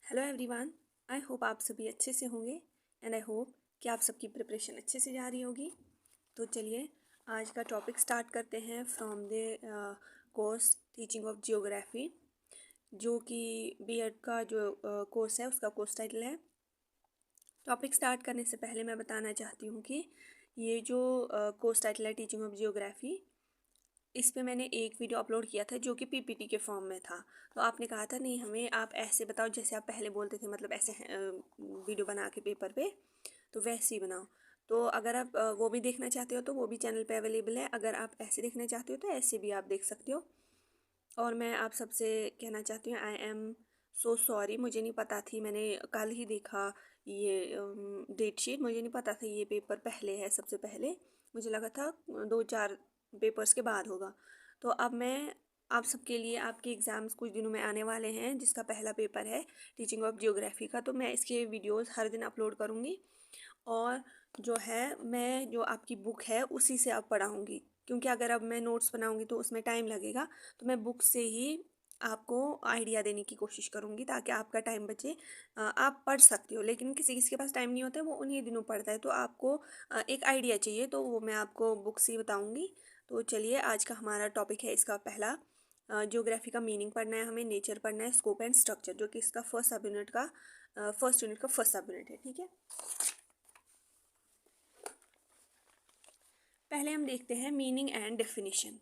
Hello everyone. I hope आप सभी अच्छे से होंगे एंड आई होप कि आप सबकी प्रिपरेशन अच्छे से जा रही होगी। तो चलिए आज का टॉपिक स्टार्ट करते हैं from the course teaching of geography, जो कि बीएड का जो कोर्स है उसका कोर्स टाइटल है। टॉपिक स्टार्ट करने से पहले मैं बताना चाहती हूँ कि ये जो कोर्स टाइटल है टीचिंग ऑफ जियोग्राफी, इस पे मैंने एक वीडियो अपलोड किया था जो कि पीपीटी के फॉर्म में था। तो आपने कहा था नहीं हमें आप ऐसे बताओ जैसे आप पहले बोलते थे, मतलब ऐसे वीडियो बना के पेपर पे, तो वैसे ही बनाओ। तो अगर आप वो भी देखना चाहते हो तो वो भी चैनल पे अवेलेबल है। अगर आप ऐसे देखना चाहते हो तो ऐसे भी आप देख सकते हो। और मैं आप सबसे कहना चाहती हूँ आई एम सो सॉरी, मुझे नहीं पता थी, मैंने कल ही देखा ये डेट शीट, मुझे नहीं पता था ये पेपर पहले है। सबसे पहले मुझे लगा था 2-4 पेपर्स के बाद होगा। तो अब मैं आप सबके लिए, आपके एग्ज़ाम्स कुछ दिनों में आने वाले हैं जिसका पहला पेपर है टीचिंग ऑफ जियोग्राफी का, तो मैं इसके वीडियोस हर दिन अपलोड करूँगी। और जो है मैं जो आपकी बुक है उसी से अब पढ़ाऊँगी, क्योंकि अगर अब मैं नोट्स बनाऊँगी तो उसमें टाइम लगेगा। तो मैं बुक से ही आपको आइडिया देने की कोशिश करूँगी ताकि आपका टाइम बचे। आप पढ़ सकते हो, लेकिन किसी किसी के पास टाइम नहीं होता है, वो उन्हीं दिनों पढ़ता है। तो आपको एक आइडिया चाहिए तो वो मैं आपको बुक से ही बताऊँगी। तो चलिए आज का हमारा टॉपिक है, इसका पहला ज्योग्राफी का मीनिंग पढ़ना है हमें, नेचर पढ़ना है, स्कोप एंड स्ट्रक्चर, जो कि इसका फर्स्ट यूनिट का फर्स्ट सब यूनिट है। ठीक है, पहले हम देखते हैं मीनिंग एंड डेफिनेशन।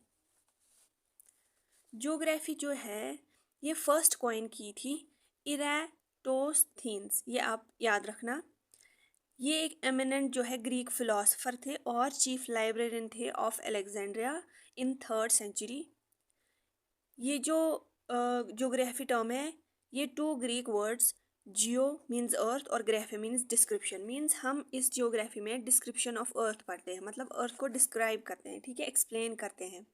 ज्योग्राफी जो है ये फर्स्ट कॉइन की थी इराटोस्थीन्स, ये आप याद रखना। ये एक एमिनेंट जो है ग्रीक फिलोसोफर थे और चीफ लाइब्रेरियन थे of Alexandria in 3rd century. ये जो ज्योग्राफी टर्म है, ये 2 Greek words, geo means earth और ग्राफी मीन्स डिस्क्रिप्शन, मीन्स हम इस जियोग्राफी में डिस्क्रिप्शन ऑफ अर्थ पढ़ते हैं, मतलब अर्थ को डिस्क्राइब करते हैं। ठीक है, एक्सप्लेन करते हैं।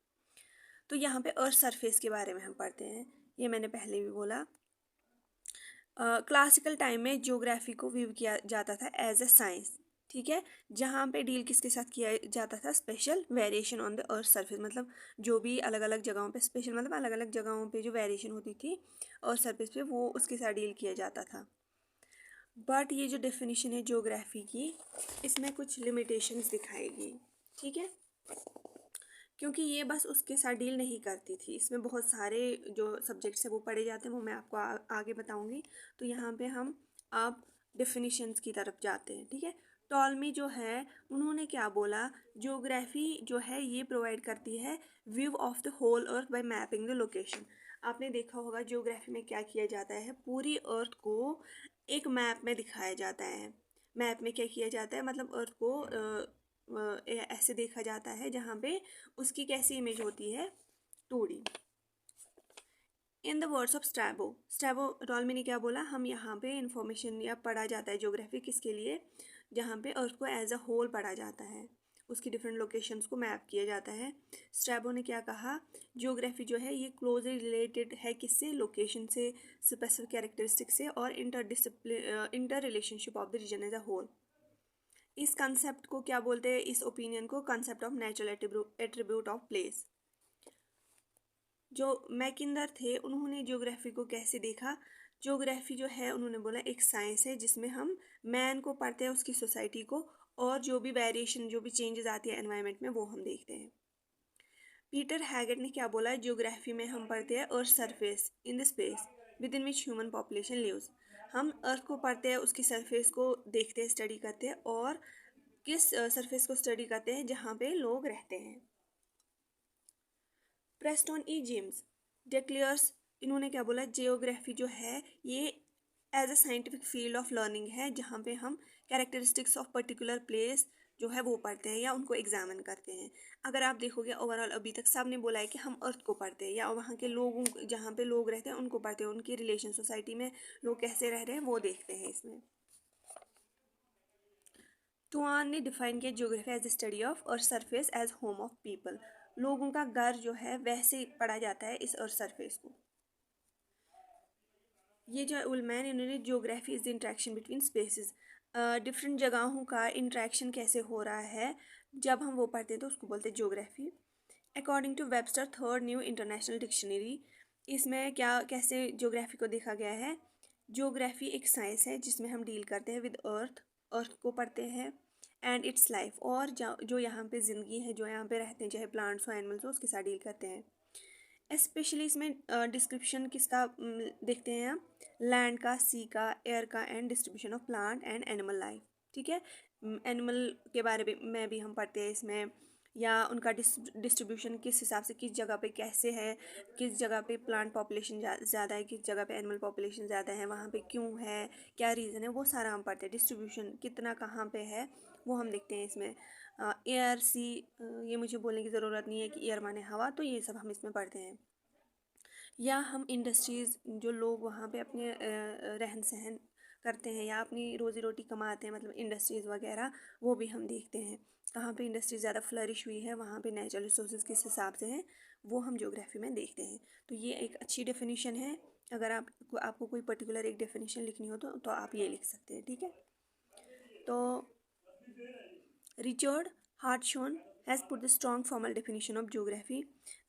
तो यहाँ पे अर्थ सरफेस के बारे में हम पढ़ते हैं, ये मैंने पहले भी बोला। क्लासिकल टाइम में ज्योग्राफी को व्यू किया जाता था एज ए साइंस। ठीक है, जहाँ पे डील किसके साथ किया जाता था, special variation on the earth surface, मतलब जो भी अलग अलग जगहों पे स्पेशल, मतलब अलग अलग जगहों पे जो वेरिएशन होती थी अर्थ सरफेस पे, वो उसके साथ डील किया जाता था। बट ये जो डेफिनेशन है ज्योग्राफी की, इसमें कुछ लिमिटेशंस दिखाएगी। ठीक है, क्योंकि ये बस उसके साथ डील नहीं करती थी, इसमें बहुत सारे जो सब्जेक्ट्स है वो पढ़े जाते हैं, वो मैं आपको आगे बताऊंगी। तो यहाँ पे हम अब डेफिनेशंस की तरफ जाते हैं। ठीक है, टॉलमी जो है उन्होंने क्या बोला, ज्योग्राफी जो है ये प्रोवाइड करती है view of the whole earth by mapping the location. आपने देखा होगा ज्योग्राफी में क्या किया जाता है, पूरी अर्थ को एक मैप में दिखाया जाता है। मैप में क्या किया जाता है, मतलब अर्थ को ऐसे देखा जाता है जहाँ पे उसकी कैसी इमेज होती है, 2D। In the words of Strabo Ptolemy ने क्या बोला, हम यहाँ पे इंफॉर्मेशन या पढ़ा जाता है ज्योग्राफी किसके लिए, जहाँ पे अर्थ को एज अ होल पढ़ा जाता है, उसकी डिफरेंट लोकेशंस को मैप किया जाता है। स्ट्रैबो ने क्या कहा, ज्योग्राफी जो है ये क्लोजली रिलेटेड है किससे, लोकेशन से, स्पेसिफिक कैरेक्टरिस्टिक से और inter relationship of the region as a whole. इस कंसेप्ट को क्या बोलते हैं, इस ओपिनियन को concept of natural attribute of place. जो मैकिंदर थे उन्होंने ज्योग्राफी को कैसे देखा, ज्योग्राफी जो है उन्होंने बोला एक साइंस है जिसमें हम मैन को पढ़ते हैं, उसकी सोसाइटी को, और जो भी वेरिएशन, जो भी चेंजेस आती है एनवायरनमेंट में, वो हम देखते हैं। पीटर हैगेट ने क्या बोला, ज्योग्राफी में हम पढ़ते हैं earth surface in the space within which human population lives. हम अर्थ को पढ़ते हैं, उसकी सरफेस को देखते हैं, स्टडी करते हैं, और किस सरफेस को स्टडी करते हैं जहाँ पे लोग रहते हैं। प्रेस्टन ई जेम्स डेक्लियर्स, इन्होंने क्या बोला, जियोग्राफी जो है ये as a scientific field of learning है जहाँ पे हम कैरेक्टरिस्टिक्स ऑफ पर्टिकुलर प्लेस जो है वो पढ़ते हैं या उनको एग्जामिन करते हैं। अगर आप देखोगे ओवरऑल अभी तक सबने बोला है कि हम अर्थ को पढ़ते हैं या वहाँ के लोगों, जहाँ पे लोग रहते हैं उनको पढ़ते हैं, उनकी रिलेशन, सोसाइटी में लोग कैसे रह रहे हैं वो देखते हैं इसमें। टुआन ने डिफाइन किया geography as study of earth surface as home of people, लोगों का घर जो है वैसे पढ़ा जाता है इस अर्थ सरफेस को। ये जो उलमैन, इन्होंने geography is the interaction between spaces, different जगहों का इंट्रैक्शन कैसे हो रहा है जब हम वो पढ़ते हैं तो उसको बोलते हैं geography. According to Webster 3rd new international dictionary, इसमें क्या कैसे ज्योग्राफी को देखा गया है, ज्योग्राफी एक साइंस है जिसमें हम डील करते हैं विद अर्थ को पढ़ते हैं एंड इट्स लाइफ, और जो यहाँ पे ज़िंदगी है, जो यहाँ पे रहते हैं, चाहे प्लांट्स हो एनिमल्स हो, उसके साथ डील करते हैं। स्पेशली इसमें डिस्क्रिप्शन किसका देखते हैं हम, लैंड का, सी का, एयर का and distribution of plant and animal life. ठीक है, एनिमल के बारे में भी हम पढ़ते हैं इसमें, या उनका डिस्ट्रीब्यूशन किस हिसाब से, किस जगह पे कैसे है, किस जगह पे प्लांट पॉपुलेशन ज़्यादा है, किस जगह पे एनिमल पॉपुलेशन ज़्यादा है, वहाँ पे क्यों है, क्या रीज़न है, वो सारा हम पढ़ते हैं। डिस्ट्रीब्यूशन कितना कहाँ पे है वो हम देखते हैं इसमें। एयर, सी, ये मुझे बोलने की ज़रूरत नहीं है कि एयर माने हवा, तो ये सब हम इसमें पढ़ते हैं। या हम इंडस्ट्रीज़, जो लोग वहाँ पे अपने रहन सहन करते हैं या अपनी रोज़ी रोटी कमाते हैं, मतलब इंडस्ट्रीज़ वगैरह, वो भी हम देखते हैं। कहाँ पे इंडस्ट्री ज़्यादा फ्लरिश हुई है, वहाँ पे नेचुरल रिसोर्सेज किस हिसाब से हैं, वो हम ज्योग्राफी में देखते हैं। तो ये एक अच्छी डेफिनेशन है। अगर आपको कोई पर्टिकुलर एक डेफिनेशन लिखनी हो तो आप ये लिख सकते हैं। ठीक है, तो Richard Hartshorne has put the strong formal definition of geography.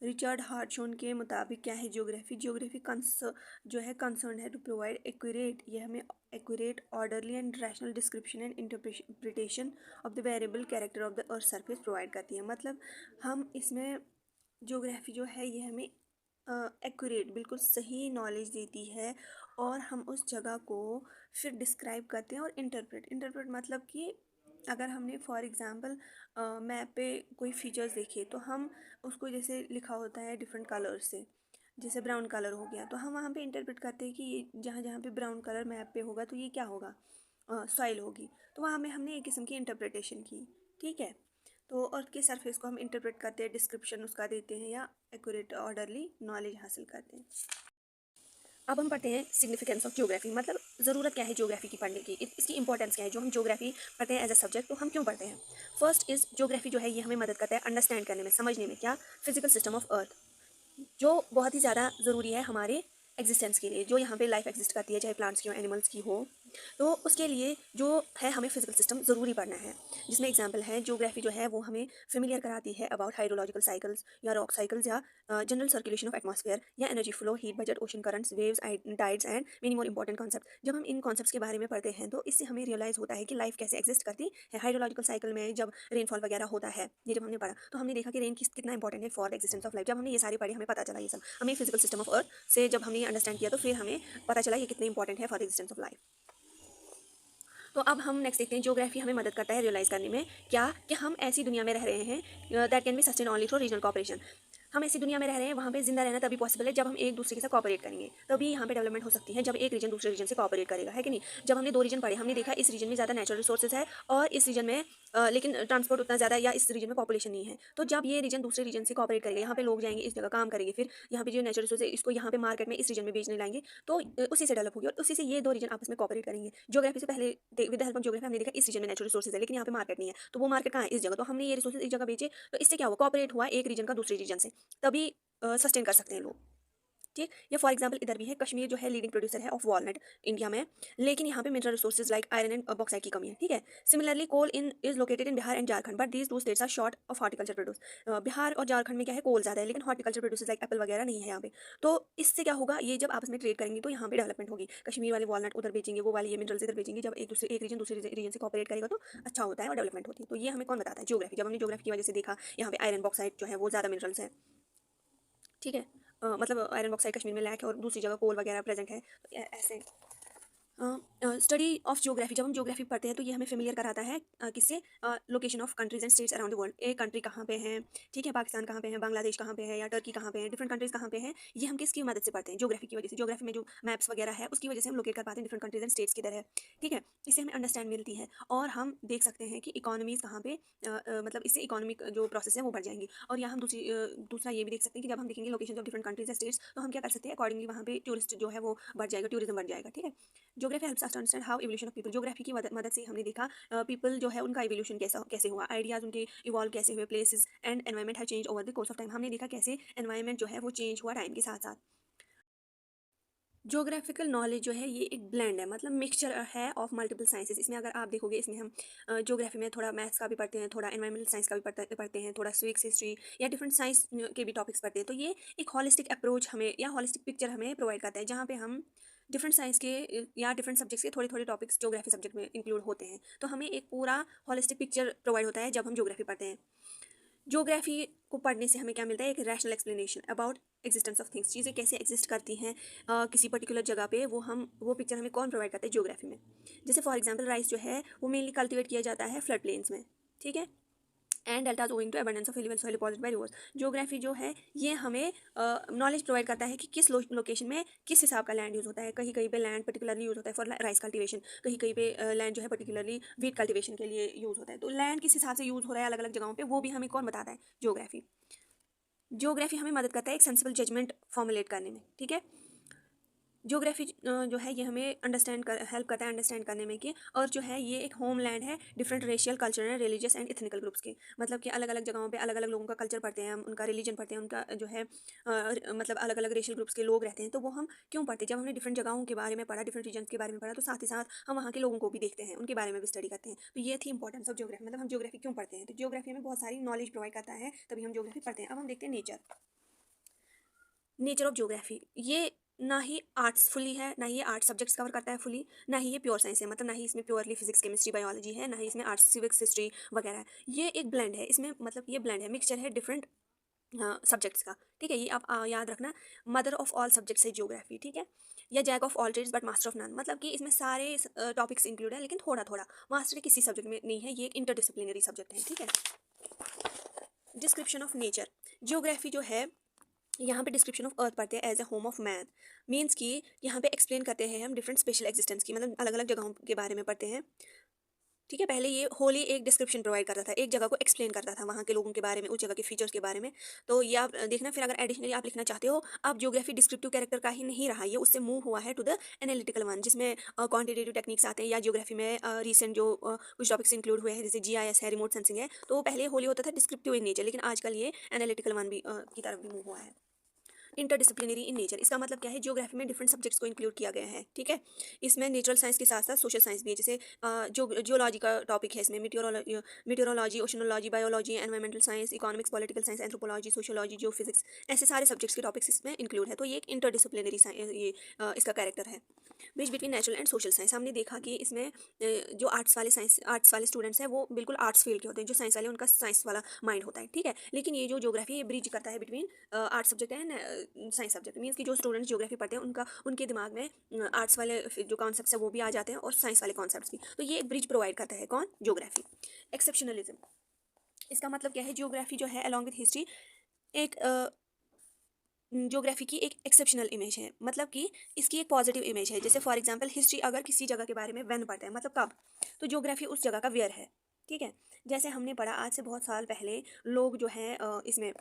Richard Hartshorne के मुताबिक क्या है ज्योग्राफी? ज्योग्राफी जो है कंसर्न है टू प्रोवाइड एक्यूरेट, ये हमें accurate, orderly and rational description and interpretation of the variable character of the earth surface provide करती है। मतलब हम इसमें ज्योग्राफी जो है ये हमें एक्यूरेट, बिल्कुल सही नॉलेज देती है, और हम उस जगह को फिर डिस्क्राइब करते हैं। और इंटरप्रेट मतलब कि अगर हमने फॉर एग्ज़ाम्पल मैप पे कोई फीचर्स देखे, तो हम उसको, जैसे लिखा होता है डिफरेंट कलर से, जैसे ब्राउन कलर हो गया, तो हम वहाँ पे इंटरप्रेट करते हैं कि ये जहाँ जहाँ पे ब्राउन कलर मैप पे होगा तो ये क्या होगा, सॉइल होगी। तो वहाँ में हमने एक किस्म की इंटरप्रिटेशन की। ठीक है, तो अर्थ के सरफेस को हम इंटरप्रेट करते हैं, डिस्क्रिप्शन उसका देते हैं, या एक्यूरेट ऑर्डरली नॉलेज हासिल करते हैं। अब हम पढ़ते हैं सिग्निफिकेंस ऑफ ज्योग्राफी, मतलब ज़रूरत क्या है ज्योग्राफी की पढ़ने की, इसकी इंपॉर्टेंस क्या है। जो हम ज्योग्राफी पढ़ते हैं एज अ सब्जेक्ट, तो हम क्यों पढ़ते हैं? फर्स्ट इज़, ज्योग्राफी जो है ये हमें मदद करता है अंडरस्टैंड करने में, समझने में, क्या, फिजिकल सिस्टम ऑफ अर्थ, जो बहुत ही ज़्यादा ज़रूरी है हमारे एग्जिस्टेंस के लिए। जो यहाँ पे लाइफ एग्जिस्ट करती है, चाहे प्लांट्स की हो, एनिमल्स की हो, तो उसके लिए जो है हमें फिजिकल सिस्टम ज़रूरी पढ़ना है। जिसमें एग्जांपल है, ज्योग्राफी जो है वो हमें फेमिलियर कराती है अबाउट हाइड्रोलॉजिकल साइकिल्स या रॉक साइकिल्स, या जनरल सर्कुलेशन ऑफ एटमॉस्फेयर, या energy flow, heat budget, ocean currents, waves, tides and many more important concept. जब हम इन कॉन्सेप्ट्स के बारे में पढ़ते हैं तो इससे हमें रियलाइज होता है कि लाइफ कैसे एग्जिस्ट करती है। हाइड्रोलॉजिकल साइकिल में जब रेनफॉल वगैरह होता है, ये जब हमने पढ़ा तो हमने देखा कि रेन कितना इंपॉर्टेंट है for the existence of life. जब हमने ये सारे पढ़े, हमें पता चला ये सब, हमें फिजिकल सिस्टम ऑफ अर्थ से जब हमने ये अंडरस्टैंड किया, तो फिर हमें पता चला ये कितने इंपॉर्टेंट है for the existence of life. तो अब हम नेक्स्ट देखते हैं, ज्योग्राफी हमें मदद करता है रियलाइज़ करने में क्या, कि हम ऐसी दुनिया में रह रहे हैं that can be sustain only through regional cooperation. हम ऐसी दुनिया में रह रहे हैं, वहाँ पे जिंदा रहना तभी पॉसिबल है जब हम एक दूसरे के साथ कॉपरेट करेंगे, तभी यहाँ पे डेवलपमेंट हो सकती है। जब एक रीजन दूसरे रीजन से कॉपरेट करेगा, है कि नहीं? जब हमने दो रीजन पढ़े, हमने देखा इस रीजन में ज़्यादा नेचुरल रिसोर्सेज है और इस रीजन में लेकिन ट्रांसपोर्ट उतना ज़्यादा, या इस रीजन में पॉपुलेशन नहीं है। तो जब ये रीजन दूसरे रीजन से कॉपरेट करेगा, यहाँ पे लोग जाएंगे, इस जगह काम करेंगे, फिर यहाँ पे जो नेचुरल रिसोर्स है इसको यहाँ पे मार्केट में इस रीजन में बेचने लाएंगे, तो उसी से डेवलप होगी और उसी से ये दो रीजन आपस में कॉपरेट करेंगे। ज्योग्राफी से पहले with the help of geography हमने देखा इस रीजन में नेचुरल रिसोर्सेज है, लेकिन यहाँ पे मार्केट नहीं है, तो वो मार्केट कहाँ है? इस जगह। तो हमने ये रिसोर्सेज एक जगह बेचे, तो इससे क्या हुआ? कॉपरेट हुआ एक रीजन का दूसरे रीजन से, तभी सस्टेन कर सकते हैं लोग। ठीक, या फॉर एग्जांपल इधर भी है, कश्मीर जो है लीडिंग प्रोड्यूसर है ऑफ वॉलनट इंडिया में, लेकिन यहाँ पे mineral resources like iron and bauxite की कमी है। ठीक है, similarly coal in is located in Bihar and Jharkhand, but these two states are short of horticulture produce. Bihar और झारखंड में क्या है, कोल ज़्यादा है, लेकिन हॉर्टिकल्चर प्रोड्यूस लाइक एप्पल वगैरह नहीं है यहाँ पे। तो इससे क्या होगा, ये जब आपस में ट्रेड करेंगे तो यहाँ पे डेवलपमेंट होगी। कश्मीर वाले वॉलनट उधर बेचेंगे, वो वाले ये मिनरल्स इधर बेचेंगे। जब एक रीजन दूसरे रीजन से कॉपरेट करेगा तो अच्छा होता है और डेवलपमेंट होती है। तो ये हमें कौन बताता है? ज्योग्राफी। जब हमने ज्योग्राफी की वजह से देखा यहाँ पे आयरन बॉक्साइट जो है वो ज़्यादा मिनरल्स है। ठीक है, मतलब आयरन बॉक्साइड कश्मीर में लैक है और दूसरी जगह कोल वगैरह प्रेजेंट है, तो ऐसे। स्टडी ऑफ ज्योग्राफी, जब हम ज्योग्राफी पढ़ते हैं तो ये हमें फेमिलियर कराता है किससे? Location of countries and states around the world. एक कंट्री कहाँ पे है, ठीक है, पाकिस्तान कहाँ पे है, बांग्लादेश कहाँ पे है, या टर्की कहाँ पे है, डिफरेंट कंट्रीज कहाँ पे हैं, ये हम किसकी मदद से पढ़ते हैं? ज्योग्राफी की वजह से। ज्योग्राफी में जो मैप्स वगैरह है उसकी वजह से हम लोकेट कर पाते हैं डिफरेंट कंट्रीज एंड स्टेट्स किधर है। ठीक है, इससे हमें अंडरस्टैंड मिलती है और हम देख सकते हैं कि इकोनॉमीज़ कहाँ पे मतलब इससे इकोनॉमिक जो प्रोसेस है वो बढ़ जाएंगी। और यहाँ हम दूसरा ये भी देख सकते हैं कि जब हम देखेंगे location of different countries and states, तो हम क्या कर सकते हैं अकॉर्डिंगली वहाँ पे टूरिस्ट जो है वो बढ़ जाएगा, टूरिज्म बढ़ जाएगा। ठीक है, geography helps us to understand how evolution of people. Geography की मदद से हमने देखा पीपल जो है उनका इवोल्यूशन कैसे हुआ, आइडियाज उनके इवॉल्व कैसे हुए, places and environment have change over the course of time. हमने देखा कैसे एनवायरमेंट जो है वो चेंज हुआ टाइम के साथ साथ। ज्योग्राफिकल नॉलेज जो है ये एक ब्लेंड है, मतलब मिक्सचर है ऑफ मल्टीपल साइंसेस। इसमें अगर आप देखोगे, इसमें हम ज्योग्राफी में थोड़ा मैथ्स का भी पढ़ते हैं, थोड़ा एनवायरमेंटल साइंस का भी पढ़ते हैं, थोड़ा सिविक्स, हिस्ट्री या डिफरेंट साइंस के भी टॉपिक्स पढ़ते हैं। तो ये एक हॉलिस्टिक अप्रोच हमें या हॉलिस्टिक पिक्चर हमें प्रोवाइड करता है, जहाँ पे हम डिफरेंट साइंस के या डिफरेंट सब्जेक्ट्स के थोड़े थोड़े टॉपिक्स ज्योग्राफी सब्जेक्ट में इंक्लूड होते हैं, तो हमें एक पूरा हॉलिस्टिक पिक्चर प्रोवाइड होता है जब हम ज्योग्राफी पढ़ते हैं। ज्योग्राफी को पढ़ने से हमें क्या मिलता है, एक rational explanation about existence of things, चीज़ें कैसे एग्जिस्ट करती हैं किसी पर्टिकुलर जगह पे, वो पिक्चर हमें कौन प्रोवाइड करता है, ज्योग्राफी में। जैसे फॉर एग्जांपल राइस जो है वो मेनली कल्टीवेट किया जाता है फ्लड प्लेन्स में, ठीक है, and deltas owing to abundance of एलिवेबल soil deposit by rivers. Geography जो है ये हमें नॉलेज प्रोवाइड करता है कि किस लोकेशन में किस हिसाब का लैंड यूज़ होता है। कहीं कहीं पे लैंड पर्टिकुलरली यूज़ होता है फॉर राइस कल्टीवेशन, कहीं कहीं पे लैंड जो है पर्टिकुलरली वीट कल्टीवेशन के लिए यूज़ होता है। तो लैंड किस हिसाब से यूज़ हो रहा है अलग अलग जगहों पर, वो भी हमें कौन बताता है, ज्योग्राफी। ज्योग्राफी हमें मदद करता है एक सेंसिबल जजमेंट फॉर्मुलेट करने में, ठीक है। ज्योग्राफी जो है ये हमें हेल्प करता है अंडरस्टैंड करने में कि और जो है ये एक होम लैंड है different racial cultural religious and ethnical groups के। मतलब कि अलग अलग जगहों पे अलग अलग लोगों का कल्चर पढ़ते हैं हम, उनका रिलीजन पढ़ते हैं, उनका जो है मतलब अलग अलग रेशियल ग्रुप्स के लोग रहते हैं। तो वो हम क्यों पढ़ते हैं, जब हमने डिफरेंट जगहों के बारे में पढ़ा, डिफरेंट रीजन के बारे में पढ़ा, तो साथ ही साथ हम वहाँ के लोगों को भी देखते हैं, उनके बारे में भी स्टडी करते हैं। तो ये थी इंपॉर्टेंस ऑफ ज्योग्राफी, मतलब हम ज्योग्राफी क्यों पढ़ते हैं। तो ज्योग्राफी हमें बहुत सारी नॉलेज प्रोवाइड करता है, तभी हम ज्योग्राफी पढ़ते हैं। अब हम देखते हैं नेचर ऑफ ज्योग्राफी। ये ना ही आर्ट्स फुली है, ना ही ये आर्ट सब्जेक्ट्स कवर करता है फुली, ना ही ये प्योर साइंस है, मतलब ना ही इसमें प्योरली फिजिक्स केमिस्ट्री बायोलॉजी है, ना ही इसमें आर्ट्स सिविक्स हिस्ट्री वगैरह है। ये एक ब्लेंड है इसमें, मतलब ये ब्लेंड है, मिक्सचर है डिफरेंट सब्जेक्ट्स का, ठीक है। ये आप याद रखना, मदर ऑफ ऑल सब्जेक्ट्स है ज्योग्राफी, ठीक है, या jack of all trades but master of none. मतलब कि इसमें सारे टॉपिक्स इंक्लूड है लेकिन थोड़ा थोड़ा, मास्टर किसी सब्जेक्ट में नहीं है, ये एक इंटरडिसिप्लिनरी सब्जेक्ट है, ठीक है। Description of nature. ज्योग्राफी जो है यहाँ पे डिस्क्रिप्शन ऑफ अर्थ पढ़ते हैं as a home of man, means कि यहाँ पे एक्सप्लेन करते हैं हम डिफरेंट स्पेशल एग्जिस्टेंस की, मतलब अलग अलग जगहों के बारे में पढ़ते हैं, ठीक है। पहले ये होली एक डिस्क्रिप्शन प्रोवाइड करता था, एक जगह को एक्सप्लेन करता था वहाँ के लोगों के बारे में, उस जगह के फीचर्स के बारे में। तो ये आप देखना, फिर अगर एडिशनली आप लिखना चाहते हो, अब ज्योग्राफी डिस्क्रिप्टिव कैरेक्टर का ही नहीं रहा, ये उससे मूव हुआ है टू द एनालिटिकल वन, जिसमें क्वांटिटेटिव टेक्निक्स आते हैं, या ज्योग्राफी में रिसेंट जो कुछ टॉपिक्स इंक्लूड हुए हैं, जैसे GIS है, रिमोट सेंसिंग है। तो पहले होली होता था डिस्क्रिप्टिव इन नेचर, लेकिन आजकल ये एनालिटिकल वन भी की तरफ भी मूव हुआ है। इंटरडिसिप्लिनरी इन नेचर, इसका मतलब क्या है, ज्योग्राफी में डिफरेंट सब्जेक्ट्स को इंक्लूड किया गया है, ठीक है। इसमें नेचुरल साइंस के साथ साथ सोशल साइंस भी है, जैसे जो जियोलॉजी का टॉपिक है, इसमें meteorology, oceanography, biology, environmental science, economics, political science, anthropology, sociology, geophysics, ऐसे सारे सब्जेक्ट्स के टॉपिक्स इसमें इंक्लूड है। तो ये एक इंटरडिसिप्लिनरी ये इसका कैरेक्टर है। Bridge between natural and social science, हमने देखा कि इसमें जो आर्ट्स वाले स्टूडेंट्स हैं वो बिल्कुल आर्ट्स फील्ड के होते हैं, जो साइंस वाले उनका साइंस वाला माइंड होता है, ठीक है। लेकिन ये जो ज्योग्राफी ये ब्रिज करता है between arts subject and science subject, means कि जो स्टूडेंट्स ज्योग्राफी पढ़ते हैं उनके दिमाग में आर्ट्स वाले जो कॉन्सेप्ट्स है वो भी आ जाते हैं और साइंस वाले कॉन्सेप्ट्स भी। तो ये एक ब्रिज प्रोवाइड करता है कौन, ज्योग्राफी। एक्सेप्शनलिज्म, इसका मतलब क्या है, ज्योग्राफी जो है अलॉन्ग विद हिस्ट्री एक ज्योग्राफी की एक एक्सेप्शनल इमेज है, मतलब कि इसकी एक पॉजिटिव इमेज है। जैसे फॉर एग्जांपल हिस्ट्री अगर किसी जगह के बारे में व्हेन पढ़ते हैं, मतलब कब, तो ज्योग्राफी उस जगह का वेयर है, ठीक है। जैसे हमने पढ़ा आज से बहुत साल पहले लोग जो हैं इसमें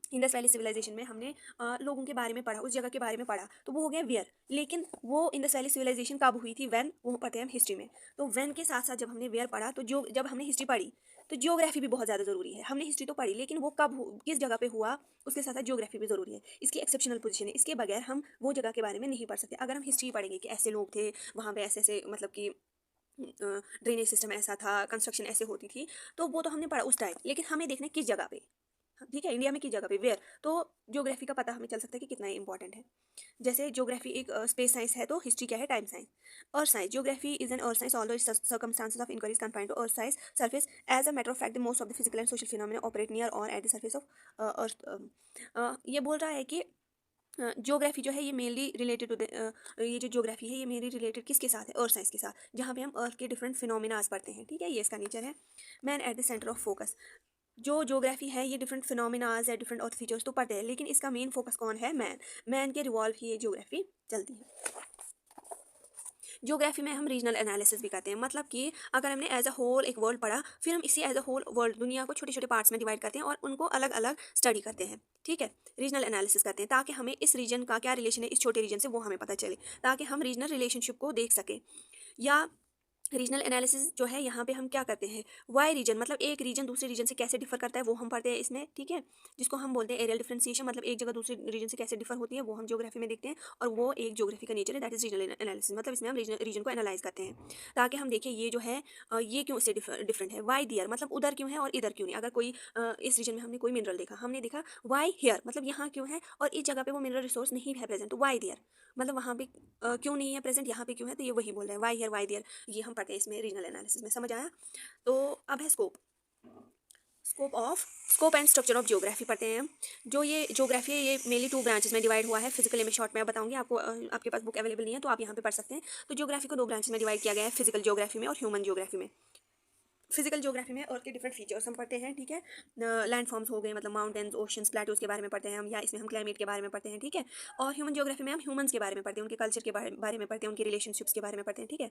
इंडस वैली सिविलाइजेशन में हमने लोगों के बारे में पढ़ा, उस जगह के बारे में पढ़ा, तो वो हो गया वेयर। लेकिन वो इंडस वैली सिविलाइजेशन कब हुई थी, व्हेन, वो पढ़ते हैं हम हिस्ट्री में। तो व्हेन के साथ साथ जब हमने वेयर पढ़ा, तो जो जब हमने हिस्ट्री पढ़ी, तो ज्योग्राफी भी बहुत ज़्यादा ज़रूरी है। हमने हिस्ट्री तो पढ़ी, लेकिन वो किस जगह पे हुआ, उसके साथ साथ ज्योग्राफी भी ज़रूरी है। इसकी एक्सेप्शनल पोजीशन है, इसके बगैर हम वो जगह के बारे में नहीं पढ़ सकते। अगर हम हिस्ट्री पढ़ेंगे कि ऐसे लोग थे वहाँ पे, ऐसे ऐसे मतलब कि ड्रेनेज सिस्टम ऐसा था, कंस्ट्रक्शन ऐसे होती थी, तो वो तो हमने पढ़ा उस टाइम, लेकिन हमें देखना है किस जगह पे, ठीक है, इंडिया में किस जगह पे, वेयर। तो ज्योग्राफी का पता हमें चल सकता है कि कितना इंपॉर्टेंट है। जैसे ज्योग्राफी एक स्पेस साइंस है, तो हिस्ट्री क्या है, time science. Earth science, geography is an earth science although circumstances of inquiry confined to earth science surface. As a matter of fact the most of the physical and social phenomena operate near or at the surface of earth. ये बोल रहा है कि geography जो है ये mainly related to ये जो ज्योग्राफी है ये मेनली रिलेटेड किसके साथ है, अर्थ साइंस के साथ, जहाँ पे हम अर्थ के डिफरेंट फिनोमिनाज पढ़ते हैं, ठीक है। ये इसका नेचर है। Man at the centre of focus, जो ज्योग्राफी है ये डिफरेंट फिनोमिनाज है, डिफरेंट अर्थ फीचर्स तो पढ़ते हैं, लेकिन इसका मेन फोकस कौन है, मैन के रिवॉल्व ही ये ज्योग्राफी चलती है। ज्योग्राफी में हम रीजनल एनालिसिस भी करते हैं, मतलब कि अगर हमने एज अ होल एक वर्ल्ड पढ़ा, फिर हम इसी एज अ होल वर्ल्ड दुनिया को छोटे छोटे पार्ट्स में डिवाइड करते हैं और उनको अलग अलग स्टडी करते हैं, ठीक है। रीजनल एनालिसिस करते हैं ताकि हमें इस रीजन का क्या रिलेशन है इस छोटे रीजन से, वो हमें पता चले, ताकि हम रीजनल रिलेशनशिप को देख सकें। या रीजनल एनालिसिस जो है यहाँ पे हम क्या करते हैं, वाई रीजन मतलब एक रीजन दूसरे रीजन से कैसे डिफर करता है वो हम पढ़ते हैं इसमें, ठीक है, जिसको हम बोलते हैं एरियल डिफरेंशिएशन, मतलब एक जगह दूसरे रीजन से कैसे डिफर होती है वो हम ज्योग्राफी में देखते हैं, और वो एक ज्योग्राफी का नेचर है, दैट इज रीजनल एनालिसिस, मतलब इसमें हम रीजन को एनालाइज करते हैं ताकि हम देखें ये जो है ये क्यों इससे डिफरेंट है, वाई दियर मतलब उधर क्यों है और इधर क्यों नहीं, अगर कोई इस रीजन में हमने कोई मिनरल देखा, हमने देखा वाई हियर मतलब यहाँ क्यों है और इस जगह पे वो मिनरल रिसोर्स नहीं है प्रेजेंट, तो वाई दियर मतलब वहाँ पे क्यों नहीं है प्रेजेंट, यहाँ पे क्यों है, तो ये वही बोल रहे हैं वाई हियर वाई दियर, ये हम पढ़ते हैं इसमें रीजनल एनालिसिस में, समझ आया। तो अब है scope, scope and structure of geography पढ़ते हैं हम। जो ये ज्योग्राफी है ये मेनली 2 ब्रांचेस में डिवाइड हुआ है, फिजिकली में शॉर्ट में बताऊंगी आपको, आपके पास बुक अवेलेबल नहीं है तो आप यहाँ पे पढ़ सकते हैं। तो ज्योग्राफी को 2 ब्रांचेस में डिवाइड किया गया है, फिजिकल ज्योग्राफी में और ह्यूमन ज्योग्राफी में। फिजिकल ज्योग्राफी में अर्थ के डिफरेंट फीचर्स हम पढ़ते हैं, ठीक है, लैंड फॉर्म्स हो गए मतलब माउंटेन्स ओशंस प्लेटोज के बारे में पढ़ते हैं हम, या इसमें हम क्लाइमेट के बारे में पढ़ते हैं, ठीक है। और ह्यूमन ज्योग्राफी में हम ह्यूमंस के बारे में पढ़ते हैं, उनके कल्चर के बारे में पढ़ते हैं, उनके रिलेशनशिप्स के बारे में पढ़ते हैं, ठीक है।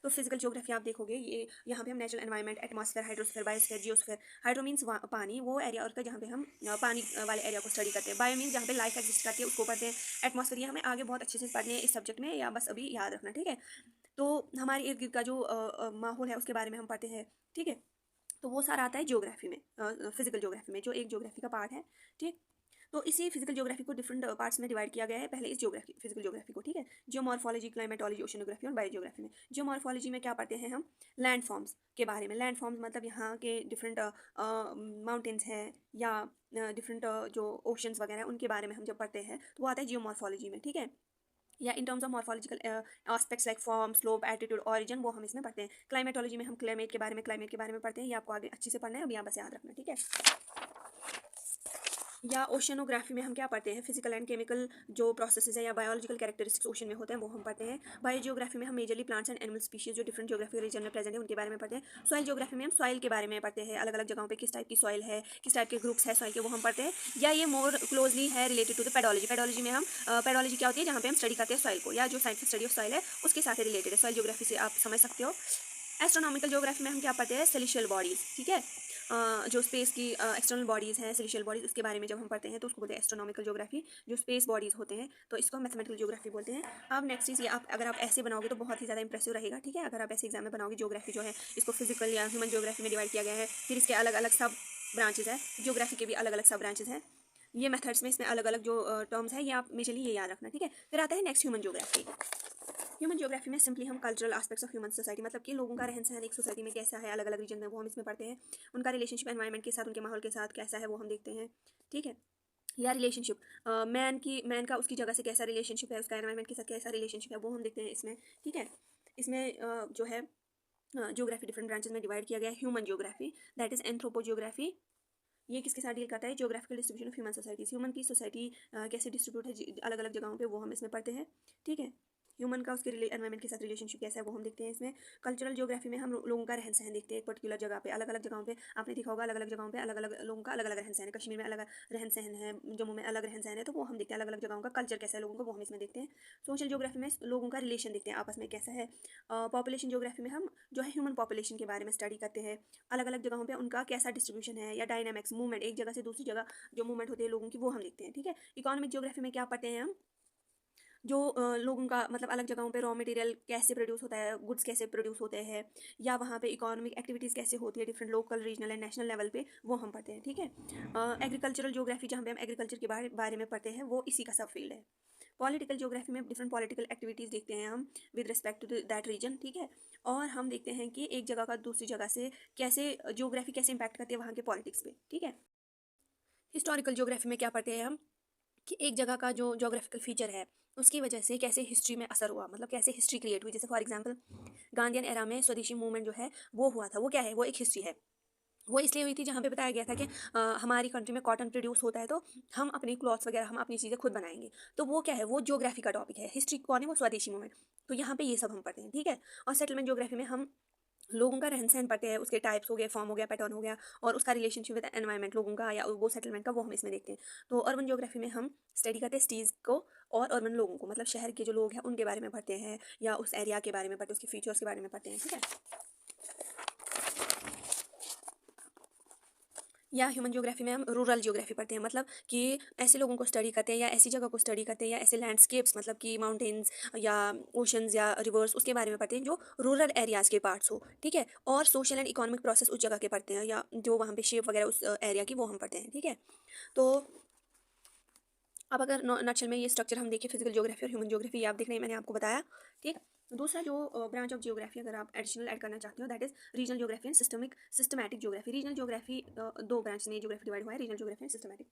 तो फिजिकल ज्योग्राफी आप देखोगे ये यहाँ पे हम natural environment, atmosphere, hydrosphere, biosphere, जियोस्फेयर, hydro means पानी, वो एरिया अर्थ का जहाँ पे हम पानी वाले एरिया को स्टडी करते हैं, बायो मीन्स जहाँ पे लाइफ एग्जिस्ट करती है उसको पढ़ते हैं, एटमॉस्फेयर ये हमें आगे बहुत अच्छे से पढ़ने हैं इस सब्जेक्ट में, या बस अभी याद रखना, ठीक है। तो हमारे इर्द गिर्द का जो माहौल है उसके बारे में हम पढ़ते हैं, ठीक है। तो वो सारा आता है ज्योग्राफी में, फिजिकल ज्योग्राफी में, जो एक ज्योग्राफी का पार्ट है, ठीक। तो इसी फिजिकल ज्योग्राफी को डिफरेंट पार्ट्स में डिवाइड किया गया है, पहले इस ज्योग्राफी फिजिकल ज्योग्राफी को, ठीक है। जियोमॉर्फोलॉजी, क्लाइमेटोलॉजी, ओशनोग्राफी और बायोज्योग्राफी में। जियोमॉर्फोलॉजी में क्या पढ़ते हैं हम, लैंड फॉर्म्स के बारे में, लैंड फॉर्म्स मतलब यहाँ के डिफरेंट माउंटेन्स हैं या डिफरेंट जो ओशंस वगैरह उनके बारे में हम जब पढ़ते हैं तो वो आता है जियोमॉर्फोलॉजी में, ठीक है। या in terms of morphological aspects like form, slope, attitude, origin, वो हम इसमें पढ़ते हैं। क्लाइमेटोलॉजी में हम क्लाइमेट के बारे में पढ़ते हैं, ये आपको आगे अच्छे से पढ़ना है, अब यहाँ बस याद रखना, ठीक है। या ओशनोग्राफी में हम क्या पढ़ते हैं, फिजिकल एंड केमिकल जो प्रोसेसेस है या बायोलॉजिकल कैरेक्टरिस्टिक्स ओशन में होते हैं वो हम पढ़ते हैं। बायोजियोग्राफी में हम majorly plants and animal species जो डिफरेंट ज्योग्राफिकल रीजन में प्रेजेंट है उनके बारे में पढ़ते हैं। सॉइल ज्योग्राफी में हम सॉइल के बारे में पढ़ते हैं, अलग अलग जगहों पे किस टाइप की सॉइल है, किस टाइप के ग्रुप्स है सॉइल के, वो हम पढ़ते हैं। या ये मोर क्लोजली है related to the pedology, pedology में हम पेडोलॉजी क्या होती है जहाँ पे हम स्टडी करते हैं सॉइल को, या जो साइंटिफिक स्टडी ऑफ सॉइल है उसके साथ रिलेटेड है, सॉइल ज्योग्राफी से आप समझ सकते हो। एस्ट्रोनॉमिकल ज्योग्राफी में हम क्या पढ़ते हैं, सेलेशियल बॉडीज, ठीक है। जो स्पेस की एक्सटर्नल बॉडीज़ हैं, सेलेशियल बॉडीज़, उसके बारे में जब हम पढ़ते हैं तो उसको बोलते हैं एस्ट्रोनॉमिकल ज्योग्राफी, जो स्पेस बॉडीज़ होते हैं तो इसको हम मैथमेटिकल ज्योग्राफी बोलते हैं। अब नेक्स्ट चीज़ ये आप अगर आप ऐसे बनाओगे तो बहुत ही ज़्यादा इंप्रेसिव रहेगा, ठीक है। अगर आप ऐसे एग्जाम में बनाओगे ज्योग्राफी जो है इसको फिजिकल या ह्यूमन ज्योग्राफी में डिवाइड किया गया है, फिर इसके अलग अलग सब ब्रांचेज है, ज्योग्राफी के भी अलग अलग सब ब्रांचेज हैं, ये मेथड्स में इसमें अलग अलग जो टर्म्स है ये आप मेजरली ये याद रखना, ठीक है। फिर आता है next human geography. Human geography में सिंपली हम cultural aspects of human society मतलब कि लोगों का रहन सहन एक सोसाइटी में कैसा है, अलग अलग रीजन में, वो हम इसमें पढ़ते हैं। उनका रिलेशनशिप एनवायरनमेंट के साथ, उनके माहौल के साथ कैसा है वो हम देखते हैं, ठीक है। या रिलेशनशिप मैन का उसकी जगह से कैसा रिलेशनशिप है, उसका एनवायरनमेंट के साथ कैसा रिलेशनशिप है वो हम देखते हैं इसमें, ठीक है। इसमें जो है ज्योग्राफी डिफरेंट ब्रांचेस में डिवाइड किया गया है। Human geography that is anthropo geography, ये किसके साथ डील करता है, geographical distribution of human societies, human की सोसाइटी कैसे डिस्ट्रीब्यूट है अलग अलग जगहों पे वो हम इसमें पढ़ते हैं, ठीक है। ह्यूमन का उसके एनवायरमेंट के साथ रिलेशनशिप कैसा है वो हम देखते हैं इसमें। कल्चरल ज्योग्राफी में हम लोगों का रहन सहन देखते हैं एक पर्टिकुलर जगह पे, अलग अलग जगहों पे आपने देखा होगा अलग अलग जगहों पे अलग अलग लोगों का अलग अलग रहन सहन है, कश्मीर में अलग रहन सहन है, जम्मू में अलग रहन सहन है, तो वो हम देखते हैं अलग अलग जगहों का कल्चर कैसा है लोगों का वो हम इसमें देखते हैं। सोशल ज्योग्राफी में लोगों का रिलेशन देखते हैं आपस में कैसा है। पॉपुलेशन ज्योग्राफी में हम जो है ह्यूमन पॉपुलेशन के बारे में स्टडी करते हैं, अलग अलग जगहों पे उनका कैसा डिस्ट्रीब्यूशन है या डायनामिक्स मूवमेंट एक जगह से दूसरी जगह जो मूवमेंट होती है लोगों की वो हम देखते हैं, ठीक है। इकोनॉमिक ज्योग्राफी में क्या पढ़ते हैं हम, जो लोगों का मतलब अलग जगहों पे रॉ मटेरियल कैसे प्रोड्यूस होता है, गुड्स कैसे प्रोड्यूस होते हैं, या वहाँ पे इकोनॉमिक एक्टिविटीज़ कैसे होती है different local regional and national level पे, वो हम पढ़ते हैं, ठीक है। एग्रीकल्चरल ज्योग्राफी जहाँ पे हम एग्रीकल्चर के बारे में पढ़ते हैं वो इसी का सब फील्ड है। पॉलिटिकल ज्योग्राफी में डिफरेंट पॉलिटिकल एक्टिविटीज़ देखते हैं हम with respect to that region, ठीक है। और हम देखते हैं कि एक जगह का दूसरी जगह से कैसे ज्योग्राफी कैसे इंपैक्ट करती है वहाँ के पॉलिटिक्स पे, ठीक है। हिस्टोरिकल ज्योग्राफी में क्या पढ़ते हैं हम कि एक जगह का जो जोग्राफिकल फीचर है उसकी वजह से कैसे हिस्ट्री में असर हुआ, मतलब कैसे हिस्ट्री क्रिएट हुई, जैसे फॉर एग्जांपल गांधीयन एरा में स्वदेशी मूवमेंट जो है वो हुआ था, वो क्या है, वो एक हिस्ट्री है। वो इसलिए हुई थी जहाँ पे बताया गया था कि हमारी कंट्री में कॉटन प्रोड्यूस होता है तो हम अपनी क्लॉथ्स वगैरह हम अपनी चीज़ें खुद बनाएंगे, तो वो क्या है, वो ज्योग्राफी का टॉपिक है। हिस्ट्री कौन है, वो स्वदेशी मूवमेंट, तो यहाँ पे ये सब हम पढ़ते हैं, ठीक है। और सेटलमेंट ज्योग्राफी में हम लोगों का रहन सहन पढ़ते हैं, उसके टाइप्स हो गए, फॉर्म हो गया, पैटर्न हो गया, और उसका रिलेशनशिप विद एनवायरनमेंट लोगों का या वो सेटलमेंट का वो हम इसमें देखते हैं। तो अर्बन ज्योग्राफी में हम स्टडी करते हैं सिटीज़ को और अर्बन लोगों को, मतलब शहर के जो लोग हैं उनके बारे में पढ़ते हैं या उस एरिया के बारे में पढ़ते हैं, उसके फीचर्स के बारे में पढ़ते हैं, ठीक है। या ह्यूमन ज्योग्राफी में हम रूरल ज्योग्राफी पढ़ते हैं, मतलब कि ऐसे लोगों को स्टडी करते हैं या ऐसी जगह को स्टडी करते हैं या ऐसे लैंडस्केप्स, मतलब कि माउंटेन्स या ओशंस या रिवर्स, उसके बारे में पढ़ते हैं जो रूरल एरियाज़ के पार्ट्स हो, ठीक है। और सोशल एंड इकोनॉमिक प्रोसेस उस जगह के पढ़ते हैं, या जो वहाँ पे शेप वगैरह उस एरिया की वो हम पढ़ते हैं, ठीक है। तो अब अगर नटशल में ये स्ट्रक्चर हम देखें फिजिकल ज्योग्राफी और ह्यूमन ज्योग्राफी, ये आप देख रहे हैं, मैंने आपको बताया, ठीक। दूसरा जो ब्रांच ऑफ ज्योग्राफी अगर आप एडिशनल ऐड करना चाहते हो, that is regional geography and systematic geography. Regional geography दो ब्रांच में ज्योग्राफी डिवाइड हुआ है, regional geography and systematic.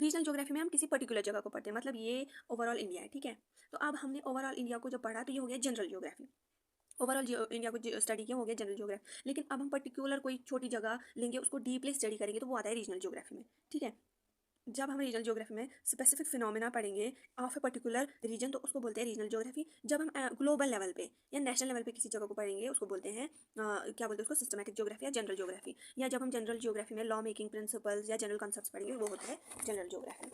Regional geography में हम किसी पर्टिकुलर जगह को पढ़ते हैं, मतलब ये ओवरऑल इंडिया है, ठीक है। तो अब हमने ओवरऑल इंडिया को जब पढ़ा तो ये हो गया जनरल ज्योग्राफी। ओवरऑल इंडिया को स्टडी किया हो गया जनरल ज्योग्राफी। लेकिन अब हम पर्टिकुलर कोई छोटी जगह लेंगे, उसको डीपली स्टडी करेंगे, तो वो आता है रीजनल ज्योग्राफी में, ठीक है। जब हम रीजनल ज्योग्राफी में स्पेसिफिक फिनोमेना पढ़ेंगे ऑफ ए पर्टिकुलर रीजन, तो उसको बोलते हैं रीजनल ज्योग्राफी। जब हम ग्लोबल लेवल पे या नेशनल लेवल पे किसी जगह को पढ़ेंगे, उसको बोलते हैं क्या बोलते हैं उसको, सिस्टमैटिक ज्योग्राफी या जनरल ज्योग्राफी। या जब हम जनरल ज्योग्राफी में लॉ मेकिंग प्रिंसिपल्स या जनरल कॉन्सेप्ट्स पढ़ेंगे, वो होता है जनरल ज्योग्राफी।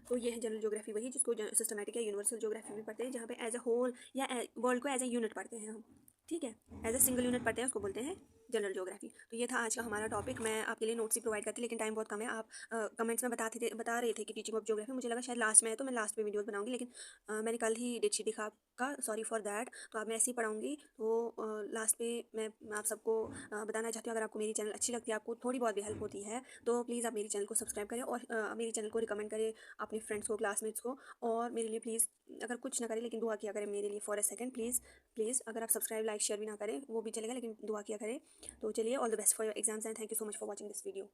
तो ये है जनरल ज्योग्राफी, वही जिसको सिस्टमैटिक या यूनिवर्सल ज्योग्राफी में पढ़ते हैं, जहाँ पे एज अ होल या वर्ल्ड को एज अ यूनिट पढ़ते हैं हम, ठीक है। एज अ सिंगल यूनिट पढ़ते हैं, उसको बोलते हैं जनरल ज्योग्राफी। तो ये था आज का हमारा टॉपिक। मैं आपके लिए नोट्स ही प्रोवाइड करती, लेकिन टाइम बहुत कम है। आप कमेंट्स में बता रहे थे कि टीचिंग ऑफ ज्योग्राफी, मुझे लगा शायद लास्ट में है तो मैं लास्ट में वीडियोस बनाऊंगी, लेकिन मैंने कल ही डेट शीट दिखा का, सॉरी फॉर दैट। तो अब मैं ऐसे ही पढ़ाऊंगी, तो लास्ट में मैं आप सबको बताना चाहती हूँ, अगर आपको मेरी चैनल अच्छी लगती है, आपको थोड़ी बहुत भी हेल्प होती है, तो प्लीज़ आप मेरी चैनल को सब्सक्राइब करें और मेरी चैनल को रिकमेंड करें अपने फ्रेंड्स को, क्लासमेट्स को। और मेरे लिए प्लीज़, अगर कुछ ना करें लेकिन दुआ किया करें मेरे लिए for a second, please please. अगर आप सब्सक्राइब लाइक शेयर भी ना करें वो भी चलेगा, लेकिन दुआ किया करें। तो चलिए, all the best for your exams and thank you so much for watching this video.